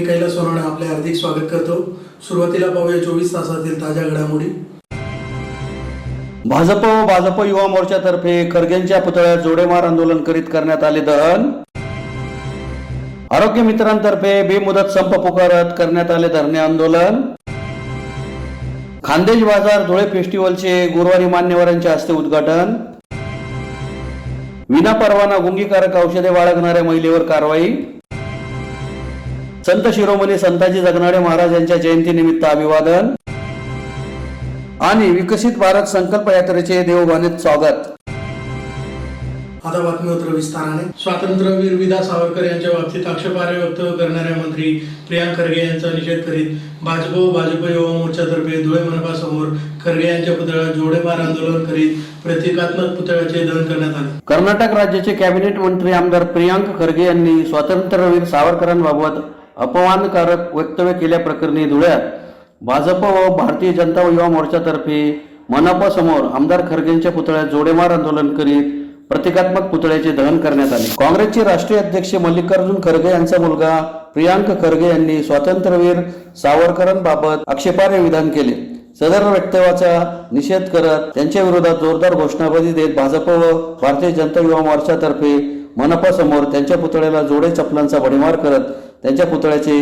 मी कैलास सोनवणे आपले हार्दिक स्वागत करतो। सुरुवातीला पाहूया 24 तासातील ताज्या घडामोडी। भाजप युवा मोर्चातर्फे खरगेंच्या पुतळ्यात जोडेमार आंदोलन करीत करण्यात आले दहन। आरोग्य मित्रांतर्फे बेमुदत संप पुकारत करण्यात आले धरणे आंदोलन। खान्देश बाजार धुळे फेस्टिवलचे गुरुवारी मान्यवरांच्या हस्ते उद्घाटन। विनापरवाना गुंगीकारक औषधे बाळगणाऱ्या महिलेवर कारवाई। संत शिरोमणी संताजी जगनाडे महाराज यांच्या जयंतीनिमित्त अभिवादन आणि विकसित भारत संकल्प यात्रेचे देवबानीत स्वागत। आता बातमीपत्र विस्ताराने। स्वातंत्र्यवीर विदा सावरकर यांच्या बाबतीत आक्षेपार्ह वक्तव्य करणाऱ्या मंत्री प्रियांक खरगे यांचा निषेध करीत भाजप युवा मोर्चातर्फे धुळे मनपासमोर खरगे यांच्या पुतळ्यात जोडेमार आंदोलन करीत प्रतिकात्मक पुतळ्याचे दहन करण्यात आले। कर्नाटक राज्याचे कॅबिनेट मंत्री आमदार प्रियांक खरगे यांनी स्वातंत्र्यवीर सावरकरांबाबत अपमानकारक वक्तव्य केल्याप्रकरणी धुळ्यात भाजप व भारतीय जनता युवा मोर्चातर्फे मनपासमोर आमदार खरगेंच्या पुतळ्यात जोडेमार आंदोलन करीत प्रतिकात्मक पुतळ्याचे दहन करण्यात आले। काँग्रेसचे राष्ट्रीय अध्यक्ष मल्लिकार्जुन खरगे यांचा मुलगा प्रियांक खरगे यांनी स्वातंत्र्यवीर सावरकरांबाबत आक्षेपार्ह विधान केले। सदर वक्तव्याचा निषेध करत त्यांच्या विरोधात जोरदार घोषणाबाजी देत भाजप व भारतीय जनता युवा मोर्चातर्फे मनपासमोर त्यांच्या पुतळ्याला जोडे चपलांचा भडीमार करत त्यांच्या पुतळ्याचे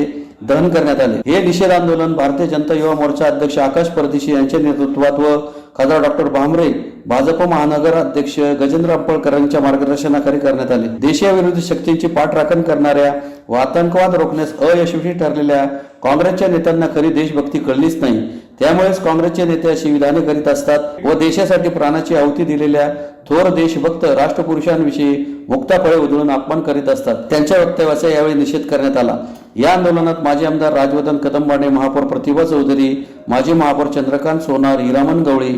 दहन करण्यात आले। हे निषेध आंदोलन भारतीय जनता युवा मोर्चा अध्यक्ष आकाश परदेशी यांच्या नेतृत्वात व खासदार डॉक्टर भामरे भाजप महानगर अध्यक्ष गजेंद्र अंपळकर यांच्या मार्गदर्शनाखाली करण्यात आले। देशाविरोधी शक्तींची पाठराखण करणाऱ्या व आतंकवाद रोखण्यास अयशस्वी ठरलेल्या काँग्रेसच्या नेत्यांना खरी देशभक्ती कळलीच नाही। त्यामुळेच काँग्रेसचे नेते अशी विधाने करीत असतात व देशासाठी प्राणाची आहुती दिलेल्या थोर देशभक्त राष्ट्रपुरुषांविषयी मुक्ताफळे उधळून अपमान करीत असतात। त्यांच्या वक्तव्याचा यावेळी निषेध करण्यात आला। या आंदोलनात माजी आमदार राजवर्धन कदमबाणे, महापौर प्रतिभा चौधरी, माजी महापौर चंद्रकांत सोनार, हिरामन गवळी,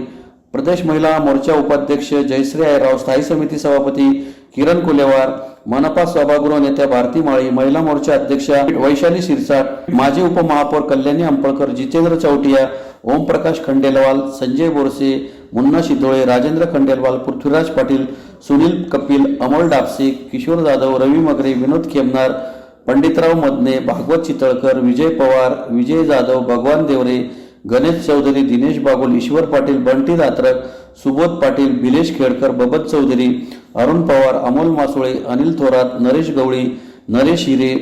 प्रदेश महिला मोर्चा उपाध्यक्ष जयश्री आयराव, स्थायी समिती सभापती किरण कुलेवार, मनपा सभागृह नेत्या भारती माळी, महिला मोर्चा अध्यक्षा वैशाली शिरसाट, माजी उपमहापौर कल्याणी अंपळकर, जितेंद्र चौटिया, ओमप्रकाश खंडेलवाल, संजय बोरसे, मुन्ना शितोळे, राजेंद्र खंडेलवाल, पृथ्वीराज पाटील, सुनील कपिल, अमोल डापसे, किशोर जाधव, रवी मगरे, विनोद खेमनार, पंडितराव मदने, भागवत चितळकर, विजय पवार, विजय जाधव, भगवान देवरे, गणेश चौधरी, दिनेश बागुल, ईश्वर पाटील, बंटी दात्रक, सुबोध पाटील, भिलेश खेडकर, बबत चौधरी, अरुण पवार, अमोल मासुळे, अनिल थोरात, नरेश गवळी, नरेश हिरे,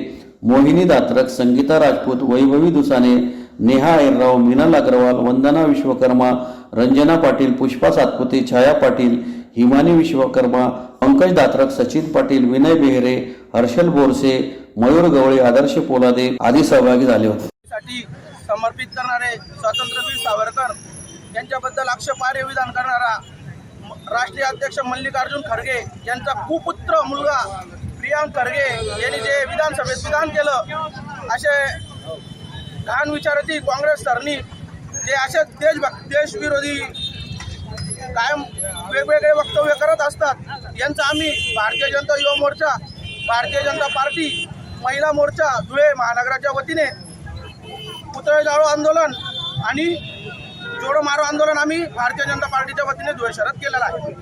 मोहिनी दात्रक, संगीता राजपूत, वैभवी दुसाने, नेहा ऐरराव, मिनल अग्रवाल, वंदना विश्वकर्मा, रंजना पाटील, पुष्पा सातपुते, छाया पाटील, हिमानी विश्वकर्मा, पंकज दात्रक, सचिन पाटील, विनय बेहरे, हर्षल बोरसे, मयूर गवळे, आदर्श पोलादे आदी सहभागी झाले होते। समर्पित करणारे स्वातंत्र्यवीर सावरकर यांच्याबद्दल आक्षेपार्ह विधान करणारा राष्ट्रीय अध्यक्ष मल्लिकार्जुन खरगे यांचा कुपुत्र मुलगा प्रियांक खरगे यांनी जे विधानसभेत विधान केलं, असे घाण विचाराची काँग्रेस सरणी जे असे देशविरोधी कायम वेगवेगळे वक्तव्य करत असतात, यांचा आम्ही भारतीय जनता युवा मोर्चा, भारतीय जनता पार्टी, महिला मोर्चा धुळे महानगराच्या वतीने पुतळे जाळो आंदोलन आणि जोडो मारो आंदोलन आम्ही भारतीय जनता पार्टीच्या वतीने धुळे शहरात केलेला आहे।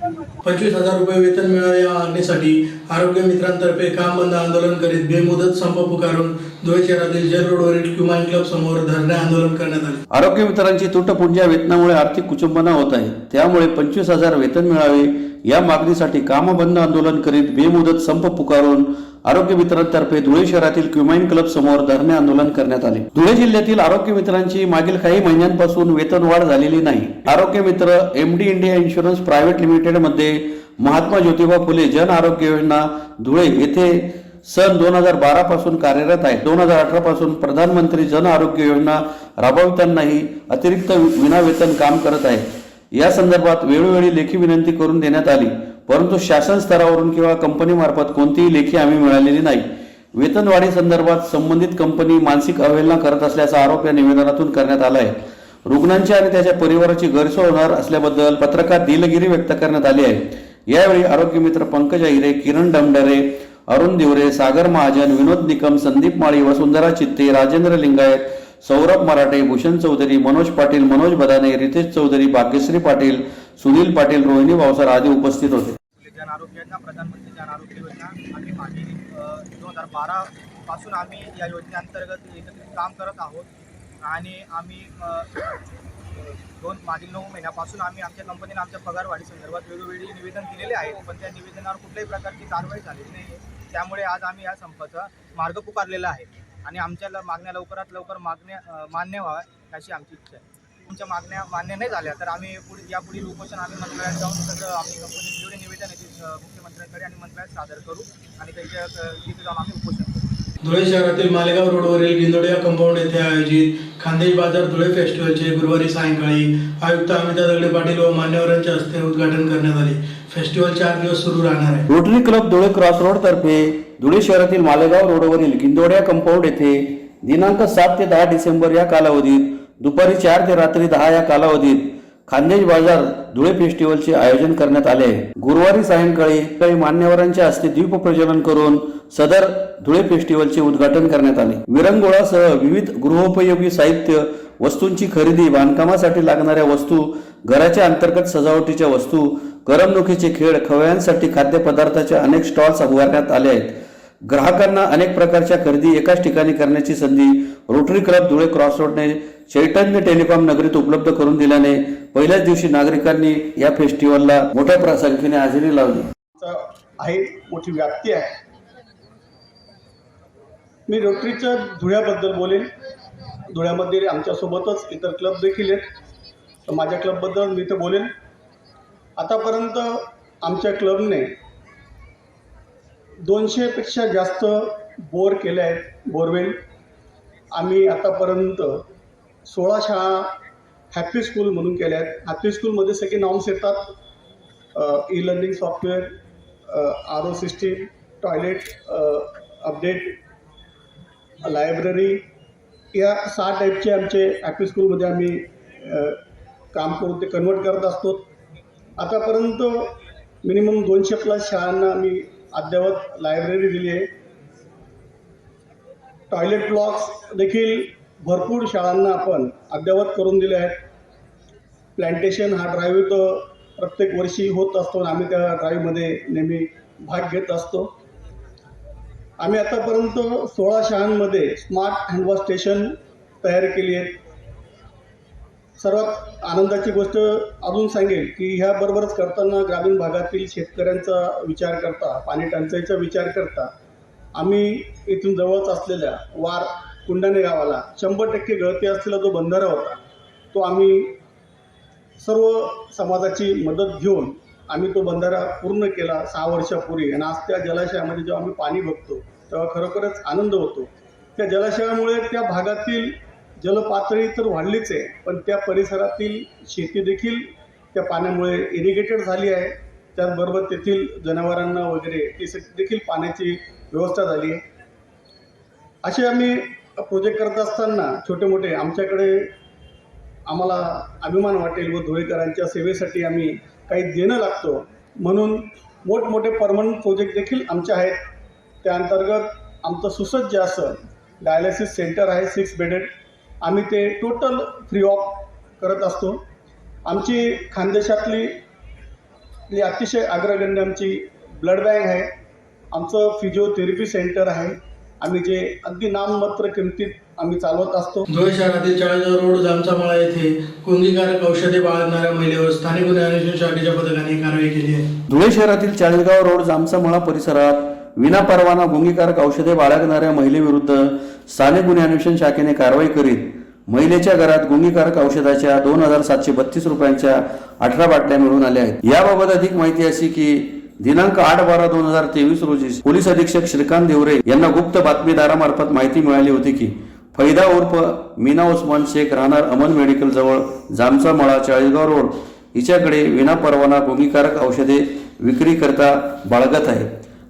25,000 रुपये वेतन मिळावे या मागणीसाठी आरोग्य मित्रांतर्फे काम बंद आंदोलन करीत बेमुदत संप पुकारून धुळे शहरातील जेल रोडवरील क्युमाइन क्लब समोर धरणे आंदोलन करण्यात आले। आरोग्य मित्रांची तुटपुंज्या वेतनामुळे आर्थिक कुचंबना होत आहे, त्यामुळे 25,000 वेतन मिळावे या मागणीसाठी काम बंद आंदोलन करीत बेमुदत संप पुकारून आरोग्य मित्रांतर्फे धुळे शहरातील क्युमाइन क्लब समोर धरणे आंदोलन करण्यात आले। धुळे जिल्ह्यातील आरोग्य मित्रांची मागील काही महिन्यांपासून वेतन वाढ झालेली नाही। आरोग्य मित्र MD India insurance private limited मध्ये महात्मा ज्योतिबा फुले जन आरोग्य योजना धुळे येथे सन 2012 पासून कार्यरत आहे। 2018 पासून प्रधानमंत्री जन आरोग्य योजना राबवितानाही अतिरिक्त विनावेतन काम करत आहे। या संदर्भात वेळोवेळी लेखी विनंती करून देण्यात आली, परंतु शासन स्तरावरून किंवा कंपनीमार्फत कोणतीही लेखी हमी मिळालेली नाही। वेतनवाढी संदर्भात संबंधित कंपनी मानसिक अवहेलना करत असल्याचा आरोप या निवेदनातून करण्यात आला आहे। रुग्णांची आणि त्याच्या परिवाराची गैरसोय होणार असल्याबद्दल पत्रकात दिलगिरी व्यक्त करण्यात आली आहे। यावेळी आरोग्य मित्र पंकज अहिरे, किरण डमडरे, अरुण दिवरे, सागर महाजन, विनोद निकम, संदीप माळी, वसुंधरा चित्ते, राजेंद्र लिंगायत, सौरभ मराठे, भूषण चौधरी, मनोज पाटील, मनोज बदाने, रितेश चौधरी, भाग्यश्री पाटील, सुनील पाटील, रोहिणी भावसार आदी उपस्थित होते। जन आरोग्य योजना, प्रधानमंत्री जन आरोग्य योजना आम्ही मागे 2012 पासून आम्ही या योजनेअंतर्गत एकत्रित काम करत आहोत आणि आम्ही मागील 9 महिन्यापासून आम्ही आमच्या कंपनीने आमच्या पगारवाढी संदर्भात वेगवेगळी निवेदन दिलेले आहेत, पण त्या निवेदनावर कुठल्याही प्रकारची कारवाई झालेली नाही आहे. त्यामुळे आज आम्ही या संपाचा मार्ग पुकारलेला आहे आणि आमच्या मागण्या लवकरात लवकर मान्य व्हाव्या अशी आमची इच्छा आहे. तुमच्या मागण्या मान्य नाही झाल्या तर आम्ही यापुढील उपोषण आम्ही मंत्रालयात जाऊन सगळं आम्ही कंपनीचे जेवढे निवेदन आहे ते मुख्यमंत्र्यांकडे आणि मंत्रालयात सादर करू आणि त्यांच्या तिथे जाऊन आम्ही उपोषण करू. धुळे शहरातील मालेगाव रोडवरील गिंदोडिया कंपाऊंड येथे आयोजित खानदेश बाजार धुळे फेस्टिवलचे गुरुवारी सायंकाळी आयुक्त अमिता दगडे पाटील व मान्यवरांच्या हस्ते उद्घाटन करण्यात आले. फेस्टिवल 4 दिवस सुरू राहणार आहे. Rotary club Dhule cross road तर्फे धुळे शहरातील मालेगाव रोडवरील गिंदोडिया कंपाऊंड येथे दिनांक 7 ते 10 डिसेंबर या कालावधीत दुपारी 4 ते रात्री 10 या कालावधीत खानदेश बाजार धुळे फेस्टिवलचे आयोजन करण्यात आले आहे. गुरुवारी सायंकाळी काही मान्यवरांच्या हस्ते दीप प्रज्वलन करून सदर धुळे फेस्टिवलचे उद्घाटन करण्यात आले. विरंगुळासह विविध गृहोपयोगी साहित्य वस्तूंची खरेदी, बांधकामासाठी लागणाऱ्या वस्तू, घराच्या अंतर्गत सजावटीच्या वस्तू, करमणुकीचे खेळ, खवय्यांसाठी खाद्यपदार्थाच्या अनेक स्टॉल्स उभारण्यात आले आहेत. ग्राहकांना अनेक प्रकारच्या खरेदी एकाच ठिकाणी करण्याची संधी रोटरी क्लब धुळे क्रॉस रोडने चैतन्य टेलिकॉम नगरीत उपलब्ध करून दिल्याने पहिल्याच दिवशी नागरिकांनी या फेस्टिवलला मोठ्या संख्येने हजेरी लावली आहे. मोठी व्याप्ती आहे. मी रोटरीच्या धुळ्याबद्दल बोलेन. धुळ्यामध्ये आमच्यासोबतच इतर क्लब देखील आहेत, तर माझ्या क्लबबद्दल मी तर बोलेन. आतापर्यंत आमच्या क्लबने 200पेक्षा जास्त बोर केले आहेत, बोरवेल. आम्ही आतापर्यंत 16 शाळा हॅपी स्कूल म्हणून केल्या आहेत. हॅपी स्कूलमध्ये सगळे नॉर्म्स येतात. E learning software, RO system, toilet update, library, या 6 टाईपचे आमचे हॅपी स्कूलमध्ये आम्ही काम करून ते कन्वर्ट करत असतो. आतापर्यंत मिनिमम 200+ शाळांना आम्ही अद्ययावत लायब्ररी दिली आहे. टॉयलेट ब्लॉक्स देखील भरपूर शाळांना आपण अद्ययावत करून दिले आहेत. प्लॅन्टेशन हा ड्राईव्ह तर प्रत्येक वर्षी होत असतो आणि आम्ही त्या ड्राईव्हमध्ये नेहमी भाग घेत असतो. आम्ही आतापर्यंत 16 शाळांमध्ये स्मार्ट हँडवॉश स्टेशन तयार केली आहेत. सर्वात आनंदाची गोष्ट अजून सांगेल की ह्याबरोबरच करताना ग्रामीण भागातील शेतकऱ्यांचा विचार करता, पाणी टंचाईचा विचार करता आम्ही इथून जवळच असलेल्या वार कुंडाणे गावाला 100% गळती असलेला जो बंधारा होता तो आम्ही सर्व समाजाची मदत घेऊन आम्ही तो बंधारा पूर्ण केला 6 वर्षापूर्वी. आणि आज त्या जलाशयामध्ये जेव्हा आम्ही पाणी बघतो तेव्हा खरोखरच आनंद होतो. त्या जलाशयामुळे त्या भागातील जलपातळी तर वाढलीच आहे, पण त्या परिसरातील शेती देखील त्या पाण्यामुळे इरिगेटेड झाली आहे. त्याचबरोबर तेथील जनावरांना वगैरे ती देखील पाण्याची व्यवस्था झाली आहे. असे आम्ही प्रोजेक्ट करत असताना छोटे मोठे आमच्याकडे आम्हाला अभिमान वाटेल व धुळेकरांच्या सेवेसाठी आम्ही काही देणं लागतो म्हणून मोठमोठे परमनंट प्रोजेक्ट देखील आमचे आहेत. त्या अंतर्गत आमचं सुसज्ज असं डायलिसिस सेंटर आहे 6 बेडेड. आम्ही ते टोटल फ्री ऑफ करत असतो. आमची खानदेशातली अतिशय अग्रगण्य आमची ब्लड बँक आहे. आमचं फिजिओथेरपी सेंटर आहे. आम्ही जे अगदी नाममात्र किमतीत आम्ही चालवत असतो. धुळे शहरातील चाळीसगाव रोड जामचामळा येथे कुंगीकारक औषधे बाळगणाऱ्या महिलेवर स्थानिक गुन्हे अन्वेषण शाखेच्या पथकाने कारवाई केली आहे. धुळे शहरातील चाळीसगाव रोड जामचामळा परिसरात विनापरवाना गुंगीकारक औषधे बाळगणाऱ्या महिलेविरुद्ध स्थानिक गुन्हे अन्वेषण शाखेने कारवाई करीत महिलेच्या घरात गुंगीकारक औषधाच्या 2732 रुपयांच्या 18 बाटल्या मिळून आल्या आहेत. याबाबत अधिक माहिती अशी की दिनांक 8/12/2023 रोजी पोलीस अधीक्षक श्रीकांत देवरे यांना गुप्त बातमीदारामार्फत माहिती मिळाली होती की फैदा उर्फ मीना उस्मान शेख राहणार अमन मेडिकल जवळ जामचा मळा चाळीसगाव रोड हिच्याकडे विनापरवाना गुंगीकारक औषधे विक्री करता बाळगत आहे.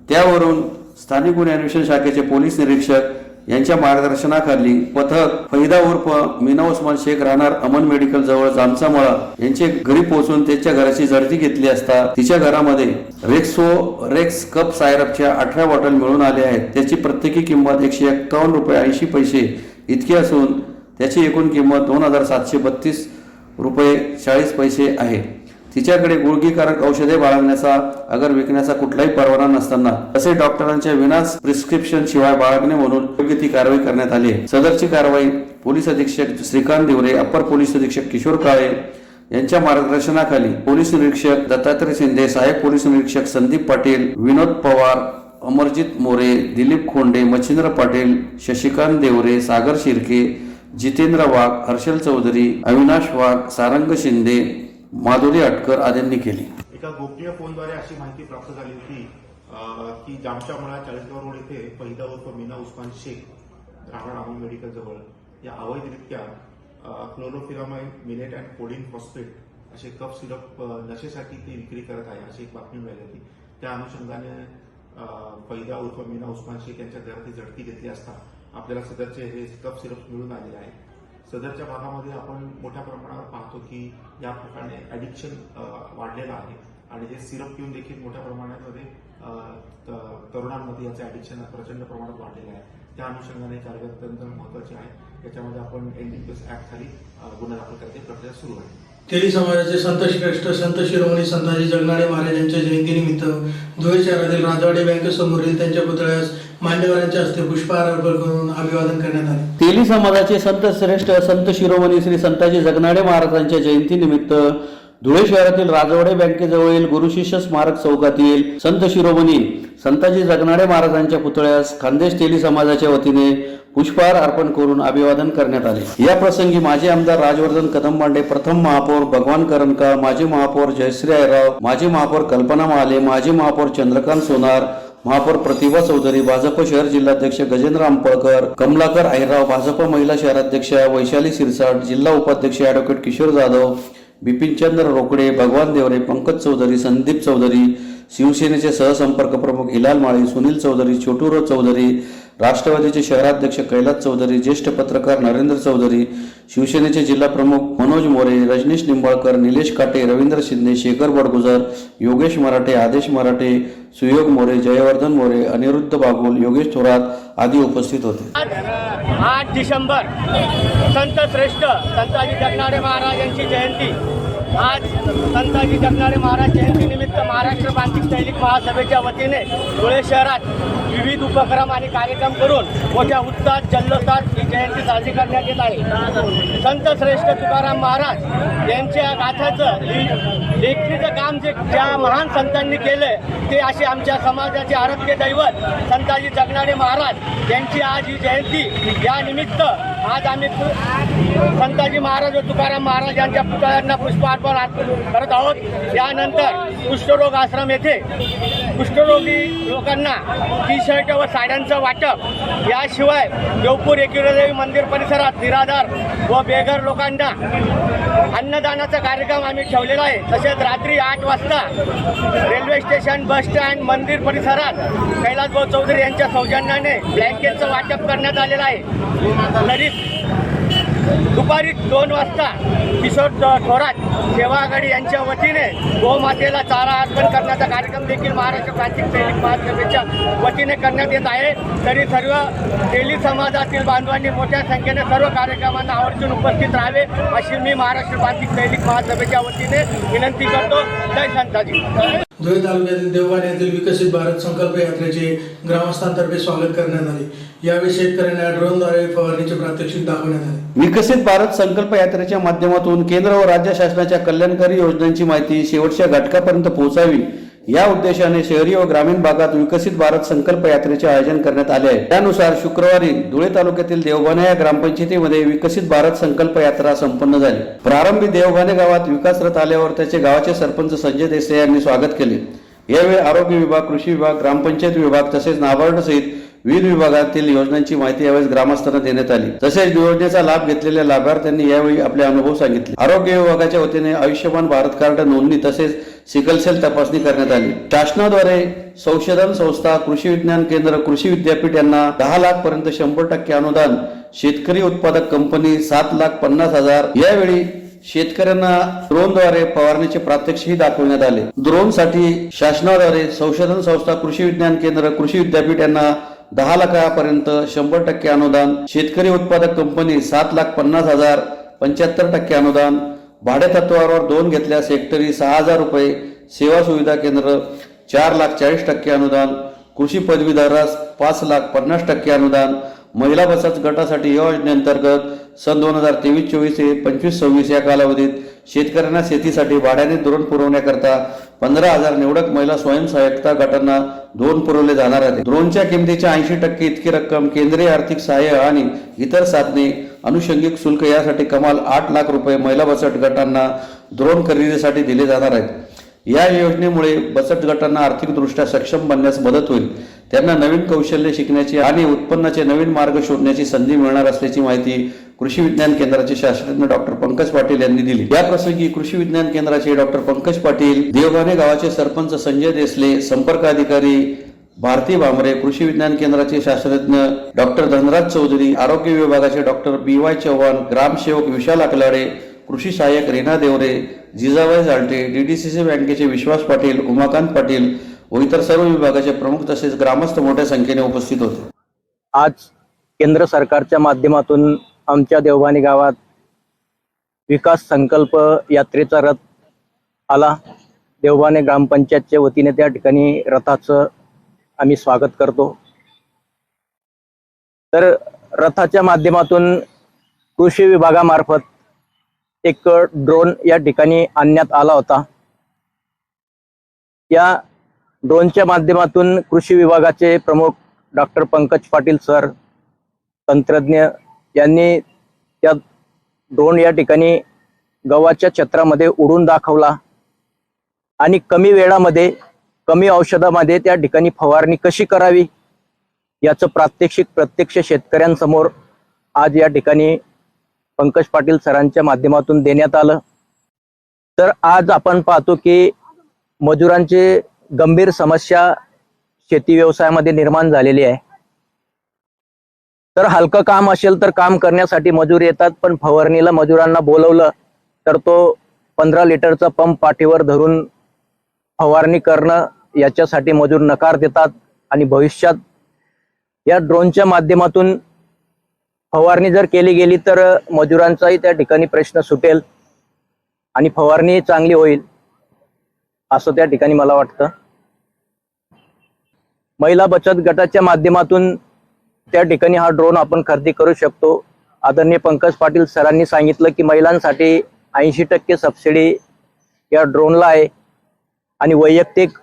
त्यावरून स्थानिक गुन्हे अन्वेषण शाखेचे पोलीस निरीक्षक यांच्या मार्गदर्शनाखाली पथक फैदा उर्फ मीना उस्मान शेख राहणार अमन मेडिकल जवळ जामचा मळा यांचे घरी पोहोचून त्याच्या घराची झडती घेतली असता तिच्या घरामध्ये रेक्स कप सायरपच्या 18 बॉटल मिळून आल्या आहेत. त्याची प्रत्येकी किंमत 151 रुपये 80 पैसे इतकी असून त्याची एकूण किंमत 2732 रुपये 40 पैसे आहे. तिच्याकडे गुळगीकारक औषधे बाळगण्याचा अगर विकण्याचा कुठलाही परवाना नसताना तसेच डॉक्टरांच्या विनाच प्रिस्क्रिप्शन शिवाय बाळगणे म्हणून योग्य ती कारवाई करण्यात आली आहे. सदरची कारवाई पोलीस अधीक्षक श्रीकांत दिवरे, अप्पर पोलीस अधीक्षक किशोर काळे यांच्या मार्गदर्शनाखाली पोलीस निरीक्षक दत्तात्रय शिंदे, सहाय्यक पोलीस निरीक्षक संदीप पाटील, विनोद पवार, अमरजित मोरे, दिलीप खोंडे, मच्छिंद्र पाटील, शशिकांत देवरे, सागर शिर्के, जितेंद्र वाघ, हर्षल चौधरी, अविनाश वाघ, सारंग शिंदे, माधुरी अटकर आदींनी केली. एका गोपनीय फोनद्वारे अशी माहिती प्राप्त झाली होती की जामच्या मळा चाळीसगाव रोड येथे पहिला उर्फ मीना उस्मान शेख राहणार राहुल मेडिकल जवळ या अवैधरित्या क्लोरोफिरामाइन मिलेट अँड कोडिन फॉस्फेट असे कफ सिरप नशेसाठी ती विक्री करत आहे अशी एक बातमी मिळाली होती. त्या अनुषंगाने पहिला उर्फ मीना उस्मान शेख यांच्या घरात झडती घेतली असता आपल्याला सदरचे हे कफ सिरप मिळून आलेले आहे. सदरच्या भागामध्ये आपण मोठ्या प्रमाणावर पाहतो की या प्रकारे ॲडिक्शन वाढलेलं आहे आणि हे सिरप पिऊन देखील मोठ्या प्रमाणामध्ये तरुणांमध्ये याचं ॲडिक्शन प्रचंड प्रमाणात वाढलेलं आहे. त्या अनुषंगाने कारवाई अत्यंत महत्त्वाची आहे. याच्यामध्ये आपण एनडीपीएस ऍक्ट खाली गुन्हा दाखल करण्याची प्रक्रिया सुरू आहे. तेली समाजाचे संत श्रेष्ठ संत शिरोमणी संताजी जगनाडे महाराजांच्या जयंतीनिमित्त धुळे शहरातील राजवाडे बँकेसमोरील त्यांच्या पुतळ्यास मान्यवरांच्या हस्ते पुष्पहार अर्पण करून अभिवादन करण्यात आले. तेली समाजाचे संत श्रेष्ठ संत शिरोमणी श्री संताजी जगनाडे महाराजांच्या जयंतीनिमित्त धुळे शहरातील राजवाडे बँकेजवळील गुरुशिष्य स्मारक चौकातील संत शिरोमणी संताजी जगनाडे महाराजांच्या पुतळ्यास खानदेश तेली समाजाच्या वतीने पुष्पहार अर्पण करून अभिवादन करण्यात आले. या प्रसंगी माजी आमदार राजवर्धन कदमबांडे, प्रथम महापौर भगवान करंका, माजी महापौर जयश्री आयराव, माजी महापौर कल्पना महाले, माजी महापौर चंद्रकांत सोनार, महापौर प्रतिभा चौधरी, भाजप शहर जिल्हाध्यक्ष गजेंद्र आंपळकर, कमलाकर आहिरराव, भाजप महिला शहराध्यक्ष वैशाली सिरसाट, जिल्हा उपाध्यक्ष ॲडव्होकेट किशोर जाधव, बिपिनचंद्र रोकडे, भगवान देवरे, पंकज चौधरी, संदीप चौधरी, शिवसेनेचे सहसंपर्क प्रमुख हिलाल माळी, सुनील चौधरी, छोटूराव चौधरी, राष्ट्रवादीचे शहराध्यक्ष कैलास चौधरी, ज्येष्ठ पत्रकार नरेंद्र चौधरी, शिवसेनेचे जिल्हा प्रमुख मनोज मोरे, रजनीश निंबाळकर, निलेश काटे, रवींद्र शिंदे, शेखर बडगुजर, योगेश मराठे, आदेश मराठे, सुयोग मोरे, जयवर्धन मोरे, अनिरुद्ध बागुल, योगेश थोरात आदी उपस्थित होते. 8 डिसेंबर संत श्रेष्ठ संताजी जगनाडे महाराजांची जयंती. आज संताजी जगनाडे महाराज जयंतीनिमित्त महाराष्ट्र प्रांतिक सैनिक महासभेच्या वतीने धुळे शहरात विविध उपक्रम आणि कार्यक्रम करून मोठ्या उत्साहात जल्लोषात ही जयंती साजरी करण्यात येत आहे. संत श्रेष्ठ तुकाराम महाराज यांच्या गाथाचं लेखणीचं काम ज्या महान संतांनी केलं ते असे आमच्या समाजाचे आराध्य दैवत संताजी जगनाडे महाराज यांची आज ही जयंती. या निमित्त आज आम्ही संताजी महाराज व तुकाराम महाराज यांच्या पुतळ्यांना पुष्पार्पण करत आहोत. यानंतर कुष्ठरोग आश्रम येथे कुष्ठरोगी लोकांना टी शर्ट व साड्यांचं वाटप, याशिवाय देवपूर एकविरादेवी मंदिर परिसरात निराधार व बेघर लोकांना अन्नदानाचा कार्यक्रम आम्ही ठेवलेला आहे. तसेच रात्री 8 वाजता रेल्वे स्टेशन, बस स्टँड, मंदिर परिसरात कैलासभाऊ चौधरी यांच्या सौजन्याने ब्लँकेटचं वाटप करण्यात आलेलं आहे. तरीच दुपारी 2 वाजता किशोर थोरात सेवा आघाडी यांच्या वतीने गोमातेला चारा अर्पण करण्याचा कार्यक्रम देखील महाराष्ट्र प्रांतिक सैनिक महासभेच्या वतीने करण्यात येत आहे. तरी सर्व तेली समाजातील बांधवांनी मोठ्या संख्येने सर्व कार्यक्रमांना आवर्जून उपस्थित राहावे अशी मी महाराष्ट्र प्रांतिक सैनिक महासभेच्या वतीने विनंती करतो. जय संताजी. धुळे तालुक्यातील देवबान येथील विकसित भारत संकल्प यात्रेचे ग्रामस्थांतर्फे स्वागत करण्यात आले. यावेळी शेतकऱ्यांना ड्रोनद्वारे फवारणीचे प्रात्यक्षिक दाखवण्यात आले. विकसित भारत संकल्प यात्रेच्या माध्यमातून केंद्र व राज्य शासनाच्या कल्याणकारी योजनांची माहिती शेवटच्या घटकापर्यंत पोहोचावी या उद्देशाने शहरी व ग्रामीण भागात विकसित भारत संकल्प यात्रेचे आयोजन करण्यात आले आहे. त्यानुसार शुक्रवारी धुळे तालुक्यातील देवबाने या ग्रामपंचायतीमध्ये विकसित भारत संकल्प यात्रा संपन्न झाली. प्रारंभी देवबाने गावात विकास रथ आल्यावर त्याचे गावाचे सरपंच संजय देसाई यांनी स्वागत केले. यावेळी आरोग्य विभाग, कृषी विभाग, ग्रामपंचायत विभाग तसेच नाबार्ड सहित विविध विभागातील योजनांची माहिती यावेळी ग्रामस्थांना देण्यात आली. तसेच योजनेचा लाभ घेतलेल्या लाभार्थ्यांनी यावेळी आपले अनुभव सांगितले. आरोग्य विभागाच्या वतीने आयुष्यमान भारत कार्ड नोंदणी तसेच सिकलसेल तपासणी करण्यात आली. शासनाद्वारे संशोधन संस्था, कृषी विज्ञान केंद्र, कृषी विद्यापीठ यांना 10 लाख पर्यंत 100% अनुदान, शेतकरी उत्पादक कंपनी 7,50,000. यावेळी शेतकऱ्यांना ड्रोनद्वारे फवारणीचे प्रात्यक्षिक दाखवण्यात आले. ड्रोनसाठी शासनाद्वारे संशोधन संस्था, कृषी विज्ञान केंद्र, कृषी विद्यापीठ यांना 10 लाखापर्यंत 100% अनुदान, शेतकरी उत्पादक कंपनी 7,50,000 75% अनुदान, भाडे तत्वावर 2 घेतल्यास हेक्टरी 6,000 रुपये, सेवा सुविधा केंद्र 4,40,000% अनुदान, कृषी पदवीधरास 5,50,000% अनुदान, महिला बचत गटासाठी या योजनेअंतर्गत सन 2023-24 ते 25-26 या कालावधीत शेतकऱ्यांना शेतीसाठी भाड्याने ड्रोन पुरवण्याकरता 15,000 निवडक महिला स्वयंसहाय्यता गटांना ड्रोन पुरवले जाणार आहेत. ड्रोनच्या किमतीच्या 80% इतकी रक्कम केंद्रीय आर्थिक सहाय्य आणि इतर साधने, अनुषंगिक शुल्क यासाठी कमाल 8 लाख रुपये महिला बचत गटांना ड्रोन खरेदीसाठी दिले जाणार आहेत. या योजनेमुळे बचत गटांना आर्थिकदृष्ट्या सक्षम बनण्यास मदत होईल. त्यांना नवीन कौशल्य शिकण्याची आणि उत्पन्नाचे नवीन मार्ग शोधण्याची संधी मिळणार असल्याची माहिती कृषी विज्ञान केंद्राचे शास्त्रज्ञ डॉक्टर पंकज पाटील यांनी दिली. या प्रसंगी कृषी विज्ञान केंद्राचे डॉक्टर पंकज पाटील, देवघाणे गावाचे सरपंच संजय देसले, संपर्क अधिकारी भारती भामरे, कृषी विज्ञान केंद्राचे शास्त्रज्ञ डॉक्टर धनराज चौधरी, आरोग्य विभागाचे डॉक्टर BY चव्हाण, ग्रामसेवक विशाल अकलाडे, कृषी सहाय्यक रीना देवरे, जिजाबाई जालटे, DDCC बँकेचे विश्वास पाटील, उमाकांत पाटील व इतर सर्व विभागाचे प्रमुख तसेच ग्रामस्थ मोठ्या संख्येने उपस्थित होते. आज केंद्र सरकारच्या माध्यमातून आमच्या देवघाणे गावात विकास संकल्प यात्रेचा रथ आला. देवघाणे ग्रामपंचायतच्या वतीने त्या ठिकाणी रथाचं आम्ही स्वागत करतो. तर रथाच्या माध्यमातून कृषी विभागामार्फत एक ड्रोन या ठिकाणी आणण्यात आला होता. या ड्रोनच्या माध्यमातून कृषी विभागाचे प्रमुख डॉक्टर पंकज पाटील सर, तंत्रज्ञ यांनी त्या ड्रोन या ठिकाणी गव्हाच्या क्षेत्रामध्ये उडून दाखवला आणि कमी वेळामध्ये, कमी औषधामध्ये त्या ठिकाणी फवारणी कशी करावी याचं प्रात्यक्षिक प्रत्यक्ष शेतकऱ्यांसमोर आज या ठिकाणी पंकज पाटील सरांच्या माध्यमातून देण्यात आलं. तर आज आपण पाहतो की मजुरांची गंभीर समस्या शेती व्यवसायामध्ये निर्माण झालेली आहे. तर हलकं काम असेल तर काम करण्यासाठी मजूर येतात, पण फवारणीला मजुरांना बोलवलं तर तो 15 लिटरचा पंप पाठीवर धरून फवारणी करणं याच्यासाठी मजूर नकार देतात. आणि भविष्यात या ड्रोनच्या माध्यमातून फवारणी जर केली गेली तर मजुरांचाही त्या ठिकाणी प्रश्न सुटेल आणि फवारणी चांगली होईल असं त्या ठिकाणी मला वाटतं. महिला बचत गटाच्या माध्यमातून त्या ठिकाणी हा ड्रोन आपण खरेदी करू शकतो. आदरणीय पंकज पाटील सरांनी सांगितलं की महिलांसाठी 80% सबसिडी या ड्रोनला आहे आणि वैयक्तिक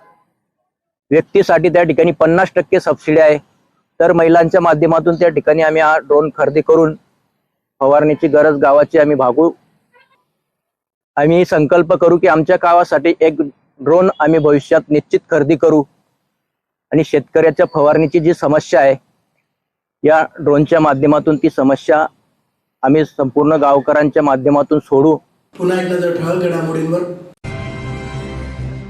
व्यक्तीसाठी त्या ठिकाणी 50% सबसिडी आहे. तर महिलांच्या माध्यमातून त्या ठिकाणी आम्ही हा ड्रोन खरेदी करून फवारणीची गरज गावाची आम्ही भागू. आम्ही संकल्प करू की आमच्या गावासाठी एक ड्रोन आम्ही भविष्यात निश्चित खरेदी करू आणि शेतकऱ्याच्या फवारणीची जी समस्या आहे या ड्रोनच्या माध्यमातून ती समस्या आम्ही संपूर्ण गावकऱ्यांच्या माध्यमातून सोडू. पुन्हा एक नजर ठळक घडामोडींवर.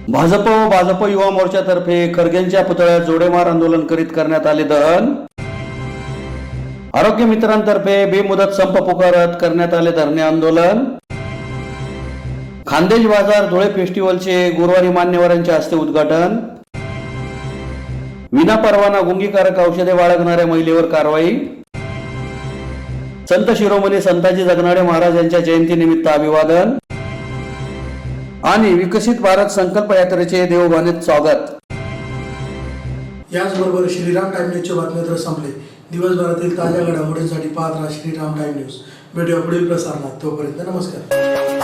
भाजप व भाजप युवा मोर्चातर्फे खरगेंच्या पुतळ्यात जोडेमार आंदोलन करीत करण्यात आले दहन. आरोग्य मित्रांतर्फे बेमुदत संप पुकारत करण्यात आले धरणे आंदोलन. खानदेश बाजार धुळे फेस्टिवलचे गुरुवारी मान्यवरांच्या हस्ते उद्घाटन. विनापरवाना गुंगीकारक औषधे बाळगणाऱ्या महिलेवर कारवाई. संत शिरोमणी संताजी जगनाडे महाराज यांच्या जयंतीनिमित्त अभिवादन आणि विकसित भारत संकल्प यात्रेचे देवघाणेत स्वागत. याचबरोबर श्रीराम टाइम न्यूजचे बातमीपत्र संपले. दिवसभरातील ताज्या घडामोडींसाठी पाहत राहा श्रीराम टाइम न्यूज. भेटूया पुढील प्रसारणात. तोपर्यंत नमस्कार.